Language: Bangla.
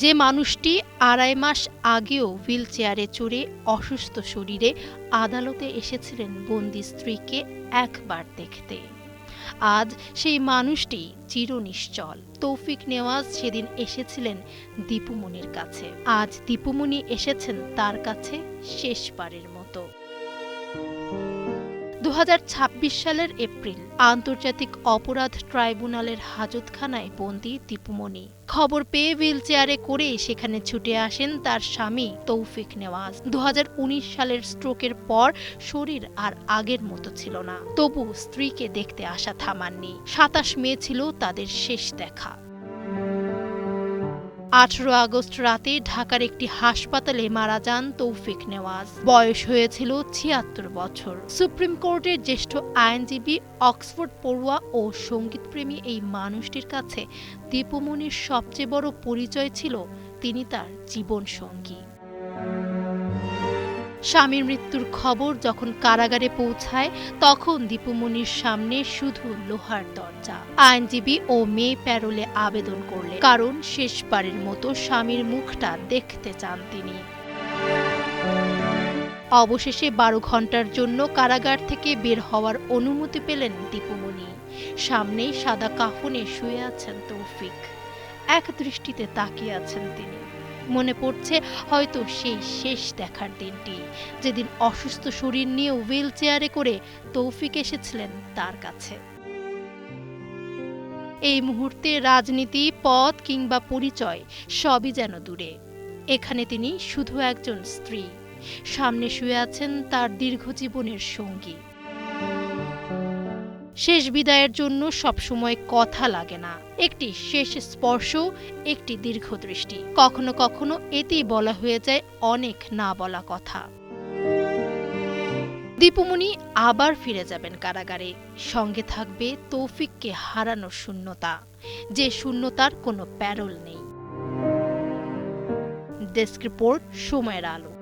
যে মানুষটি ২.৫ মাস আগেও হুইল চেয়ারে চড়ে অসুস্থ শরীরে আদালতে এসেছিলেন বন্দি স্ত্রীকে একবার দেখতে, আজ সেই মানুষটি চিরনিশ্চল। তৌফিক নেওয়াজ সেদিন এসেছিলেন দীপুমনির কাছে, আজ দীপুমনি এসেছেন তার কাছে শেষবারের মতো। ২০২৬ সালের এপ্রিল আন্তর্জাতিক অপরাধ ট্রাইব্যুনালের হাজতখানায় বন্দী দীপুমনি। খবর পেয়ে হুইল চেয়ারে করে সেখানে ছুটে আসেন তার স্বামী তৌফিক নেওয়াজ। ২০১৯ সালের স্ট্রোকের পর শরীর আর আগের মতো ছিল না, তবু স্ত্রীকে দেখতে আসা থামাননি। ২৭ মে ছিল তাদের শেষ দেখা। ১৮ আগস্ট রাতে ঢাকার একটি হাসপাতালে মারা যান তৌফিক নেওয়াজ। বয়স হয়েছিল ৭৬ বছর। সুপ্রিম কোর্টের জ্যেষ্ঠ আইনজীবী, অক্সফোর্ড পড়ুয়া ও সঙ্গীতপ্রেমী এই মানুষটির কাছে দীপুমনির সবচেয়ে বড় পরিচয় ছিল তিনি তার জীবনসঙ্গী। স্বামীর মৃত্যুর খবর যখন কারাগারে পৌঁছায় তখন দীপুমনির সামনে শুধু লোহার দরজা। আইনজীবী ও মেয়ে প্যারোলে আবেদন করলেন, কারণ শেষবারের মতো স্বামীর মুখটা দেখতে চান তিনি। অবশেষে ১২ ঘন্টার জন্য কারাগার থেকে বের হওয়ার অনুমতি পেলেন দীপুমনি। সামনেই সাদা কাফনে শুয়ে আছেন তৌফিক, এক দৃষ্টিতে তাকিয়ে আছেন তিনি। মনে পড়ছে হয়তো সেই শেষ দেখার দিনটি, যেদিন অসুস্থ শরীর নিয়ে হুইল চেয়ারে করে তৌফিক এসেছিলেন তার কাছে। এই মুহূর্তে রাজনীতি, পদ কিংবা পরিচয় সবই যেন দূরে। এখানে তিনি শুধু একজন স্ত্রী, সামনে শুয়ে আছেন তার দীর্ঘ জীবনের সঙ্গী। শেষ বিদায়ের জন্য সবসময় কথা লাগে না, একটি শেষ স্পর্শ, একটি দীর্ঘ দৃষ্টি। কখনো কখনো এতেই বলা হয়ে যায় অনেক না বলা কথা। দীপুমনি আবার ফিরে যাবেন কারাগারে, সঙ্গে থাকবে তৌফিককে হারানোর শূন্যতা, যে শূন্যতার কোনো প্যারোল নেই। ডেস্ক রিপোর্ট, সময়ের আলো।